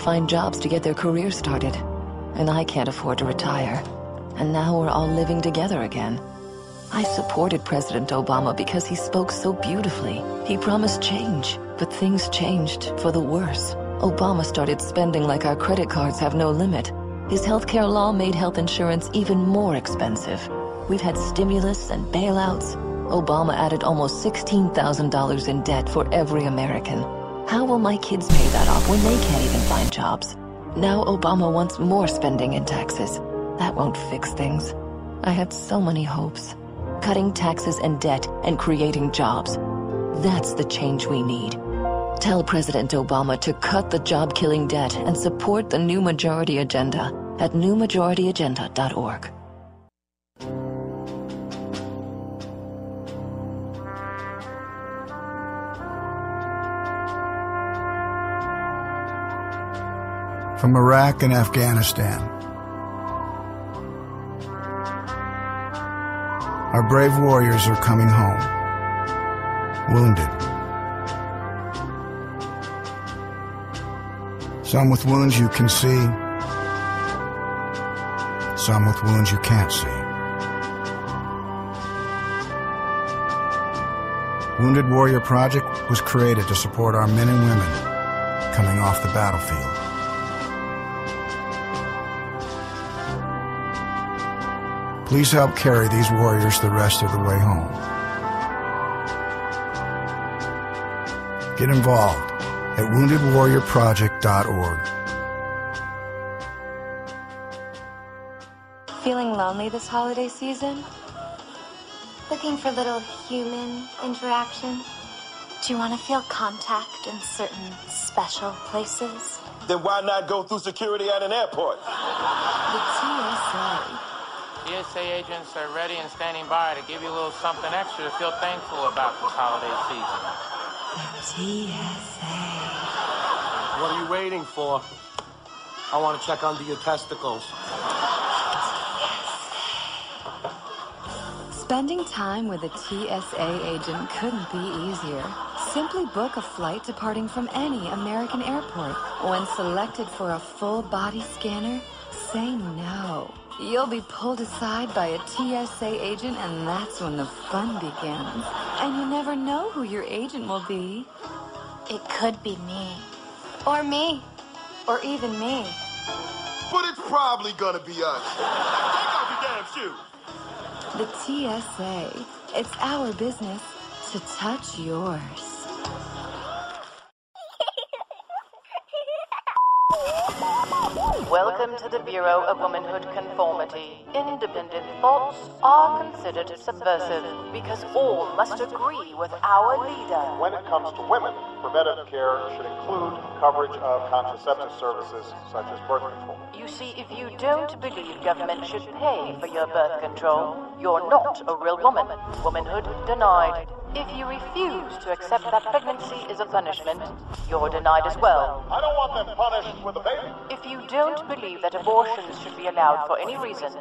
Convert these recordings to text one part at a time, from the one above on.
find jobs to get their careers started. And I can't afford to retire. And now we're all living together again. I supported President Obama because he spoke so beautifully. He promised change, but things changed for the worse. Obama started spending like our credit cards have no limit. His healthcare law made health insurance even more expensive. We've had stimulus and bailouts. Obama added almost $16,000 in debt for every American. How will my kids pay that off when they can't even find jobs? Now Obama wants more spending and taxes. That won't fix things. I had so many hopes. Cutting taxes and debt and creating jobs. That's the change we need. Tell President Obama to cut the job-killing debt and support the New Majority Agenda at newmajorityagenda.org. From Iraq and Afghanistan, our brave warriors are coming home, wounded. Some with wounds you can see, some with wounds you can't see. Wounded Warrior Project was created to support our men and women coming off the battlefield. Please help carry these warriors the rest of the way home. Get involved at woundedwarriorproject.org. Feeling lonely this holiday season? Looking for little human interaction? Do you want to feel contact in certain special places? Then why not go through security at an airport? The TSA. TSA agents are ready and standing by to give you a little something extra to feel thankful about this holiday season. The TSA. What are you waiting for? I want to check under your testicles. Spending time with a TSA agent couldn't be easier. Simply book a flight departing from any American airport. When selected for a full body scanner, say no. You'll be pulled aside by a TSA agent, and that's when the fun begins. And you never know who your agent will be. It could be me. Or me. Or even me. But it's probably gonna be us. Take off your damn shoes. The TSA. It's our business to touch yours. Welcome to the Bureau of Womanhood Conformity. Independent thoughts are considered subversive because all must agree with our leader. When it comes to women, preventative care should include coverage of contraceptive services such as birth control. You see, if you don't believe government should pay for your birth control, you're not a real woman. Womanhood denied. If you refuse to accept that pregnancy is a punishment, you're denied as well. I don't want them punished with a baby. If you don't believe that abortions should be allowed for any reason,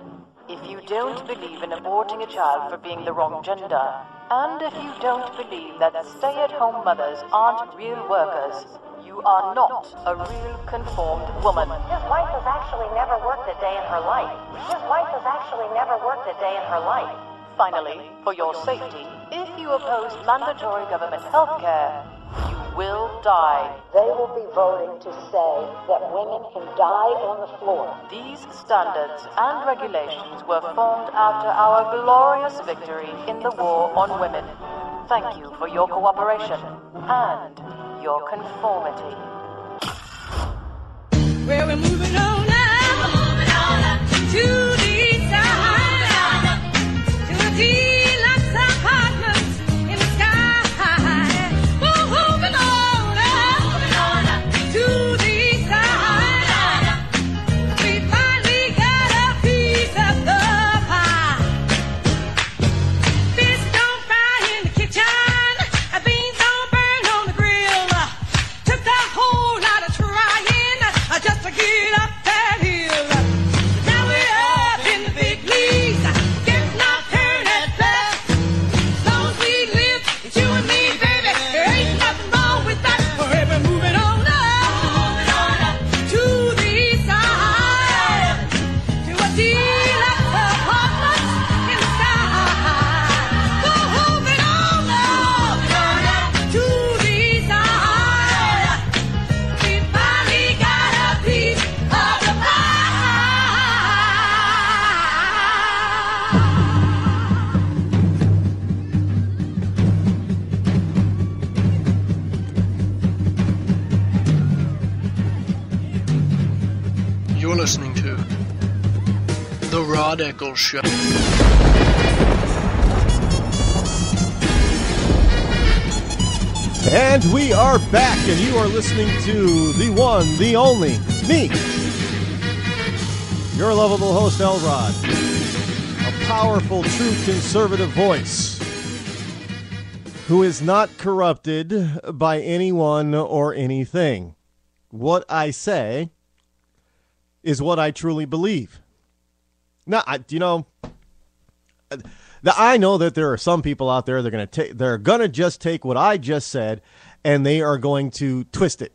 if you don't believe in aborting a child for being the wrong gender, and if you don't believe that stay-at-home mothers aren't real workers, you are not a real conformed woman. His wife has actually never worked a day in her life. His wife has actually never worked a day in her life. Finally, for your safety, if you oppose mandatory government health care, you will die. They will be voting to say that women can die on the floor. These standards and regulations were formed after our glorious victory in the war on women. Thank you for your cooperation and your conformity. Well, we're moving on now. We're moving on up to the side. To a deluxe apartment in the sky. We're moving on up to the side. We finally got a piece of the pie. Fish don't fry in the kitchen. Beans don't burn on the grill. Took the whole You're listening to The Rod Eccles Show. And we are back, and you are listening to the one, the only, me, your lovable host, Elrod. A powerful, true conservative voice who is not corrupted by anyone or anything. What I say is what I truly believe. Now, I know that there are some people out there that they're gonna just take what I just said and they are going to twist it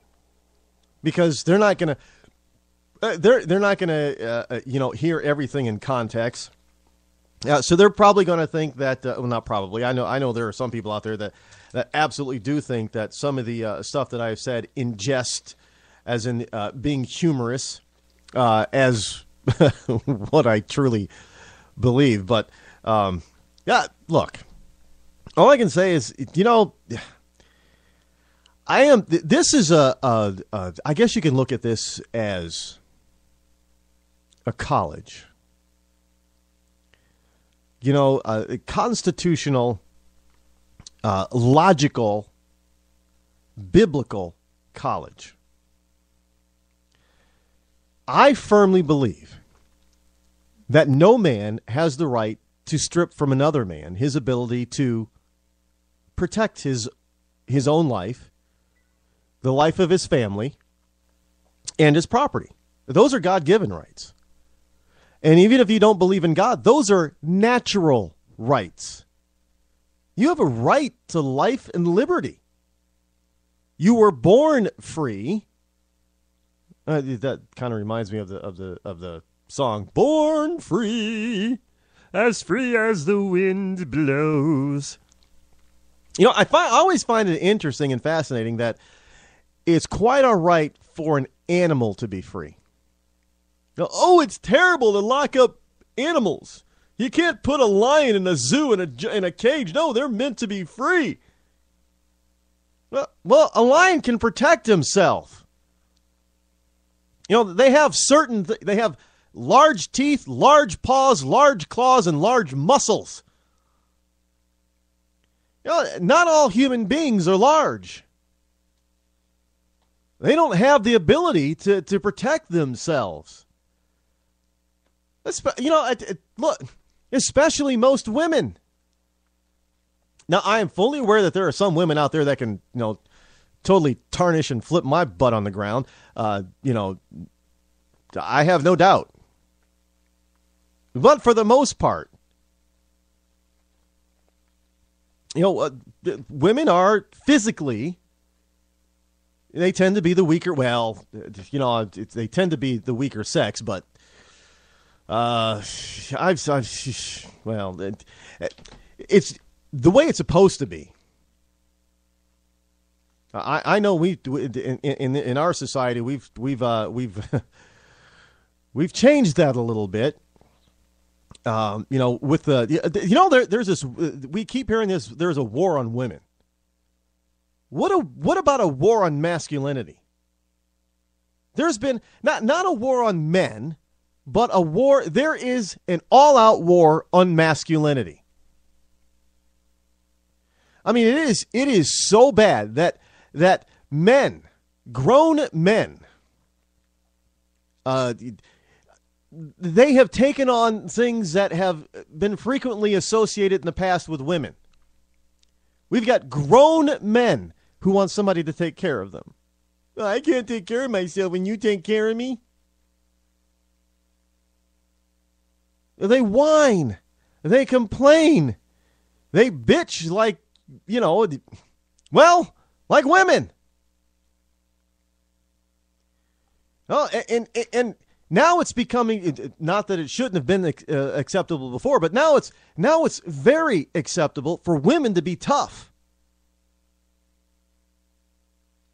because they're not gonna hear everything in context. So they're probably going to think that not probably. I know there are some people out there that absolutely do think that some of the stuff that I've said in jest, as in being humorous, as what I truly believe, but. Yeah, look, all I can say is, this is I guess you can look at this as a college, a constitutional, logical, biblical college. I firmly believe that no man has the right to strip from another man his ability to protect his own life, the life of his family, and his property. Those are God-given rights. And even if you don't believe in God, those are natural rights. You have a right to life and liberty. You were born free. That kind of reminds me of the song "Born Free." As free as the wind blows. I always find it interesting and fascinating that it's quite all right for an animal to be free. Oh, it's terrible to lock up animals. You can't put a lion in a zoo in a cage. No, they're meant to be free. Well, a lion can protect himself. They have large teeth, large paws, large claws, and large muscles. Not all human beings are large. They don't have the ability to protect themselves. Look, especially most women. Now, I am fully aware that there are some women out there that can, totally tarnish and flip my butt on the ground. I have no doubt. But for the most part, women are physically, they tend to be the weaker, they tend to be the weaker sex, but it's the way it's supposed to be. I know in our society we've changed that a little bit. With there's this, we keep hearing this, there's a war on women. What about a war on masculinity? There's been not a war on men, but a war, there is an all-out war on masculinity. I mean, it is so bad that men, grown men, they have taken on things that have been frequently associated in the past with women. We've got grown men who want somebody to take care of them. I can't take care of myself when you take care of me. They whine. They complain. They bitch like, like women. Oh, and now it's becoming, not that it shouldn't have been acceptable before, but now it's very acceptable for women to be tough.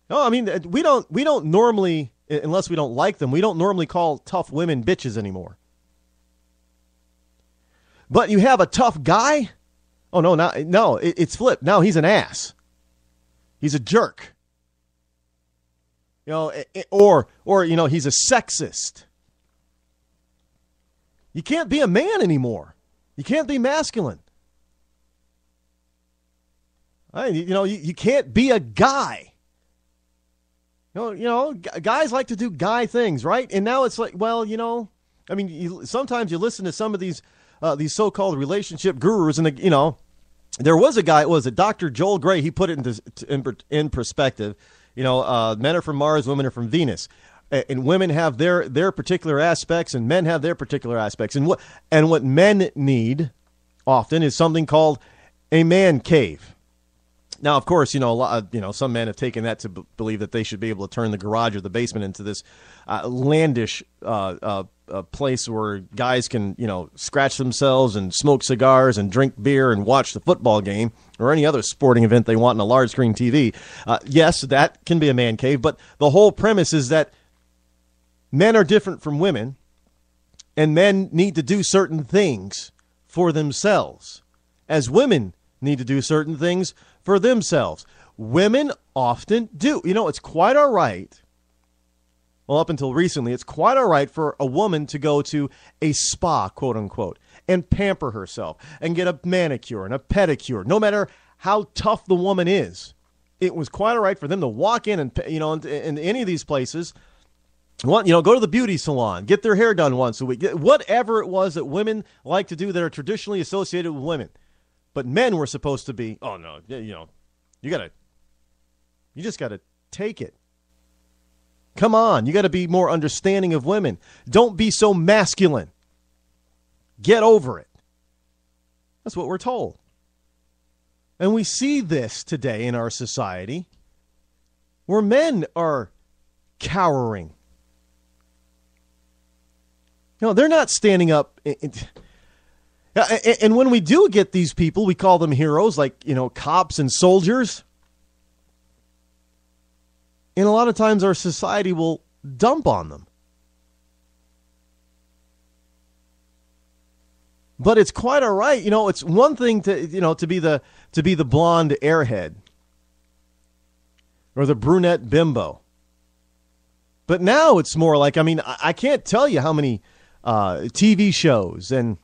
No, I mean, we don't normally, unless we don't like them, we don't normally call tough women bitches anymore. But you have a tough guy? Oh, no, it's flipped. Now he's an ass. He's a jerk. Or he's a sexist. You can't be a man anymore. You can't be masculine. You can't be a guy. Guys like to do guy things, right? And now it's like, sometimes you listen to some of these so-called relationship gurus, and there was a guy, Dr. Joel Gray? He put it in perspective. Men are from Mars, women are from Venus, and women have their particular aspects, and men have their particular aspects. And what men need often is something called a man cave. Now, of course, some men have taken that to believe that they should be able to turn the garage or the basement into this landish place where guys can, scratch themselves and smoke cigars and drink beer and watch the football game or any other sporting event they want on a large screen TV. Yes, that can be a man cave, but the whole premise is that men are different from women, and men need to do certain things for themselves, as women need to do certain things for themselves. Women often do. It's quite all right. Well, up until recently, it's quite all right for a woman to go to a spa, quote unquote, and pamper herself and get a manicure and a pedicure. No matter how tough the woman is, it was quite all right for them to walk in and, in any of these places, go to the beauty salon, get their hair done once a week, whatever it was that women like to do that are traditionally associated with women. But men were supposed to be, oh no, you just got to take it. Come on, you got to be more understanding of women. Don't be so masculine. Get over it. That's what we're told. And we see this today in our society where men are cowering. They're not standing up. And when we do get these people, we call them heroes, like, cops and soldiers. And a lot of times our society will dump on them. But it's quite all right. It's one thing to be the blonde airhead or the brunette bimbo. But now it's more like, I can't tell you how many TV shows and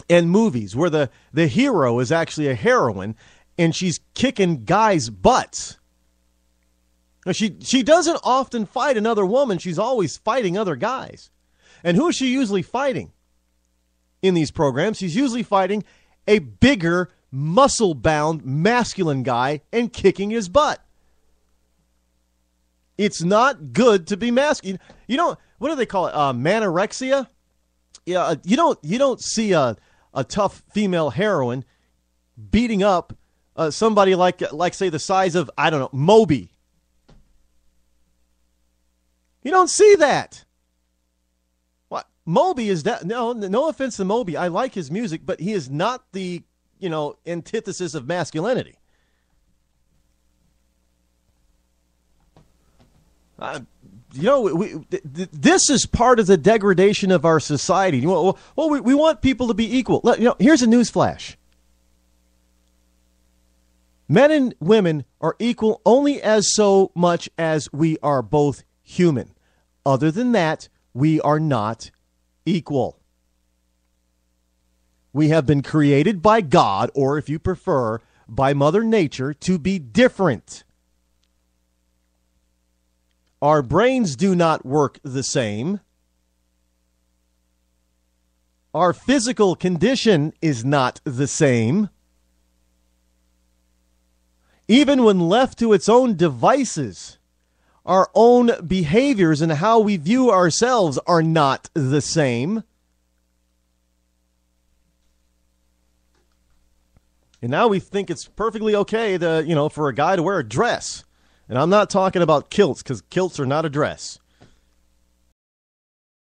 movies where the hero is actually a heroine and she's kicking guys' butts. She doesn't often fight another woman. She's always fighting other guys. And who is she usually fighting in these programs? She's usually fighting a bigger, muscle-bound, masculine guy and kicking his butt. It's not good to be masculine. What do they call it? Manorexia? Yeah, you don't see a tough female heroine beating up somebody like say the size of, I don't know, Moby. You don't see that. What? Moby is that? No offense to Moby. I like his music, but he is not the, antithesis of masculinity. This is part of the degradation of our society. We want people to be equal. Here's a news flash. Men and women are equal only as so much as we are both human. Other than that, we are not equal. We have been created by God, or if you prefer, by Mother Nature, to be different. Our brains do not work the same. Our physical condition is not the same. Even when left to its own devices, our own behaviors and how we view ourselves are not the same. And now we think it's perfectly okay for a guy to wear a dress. And I'm not talking about kilts, because kilts are not a dress.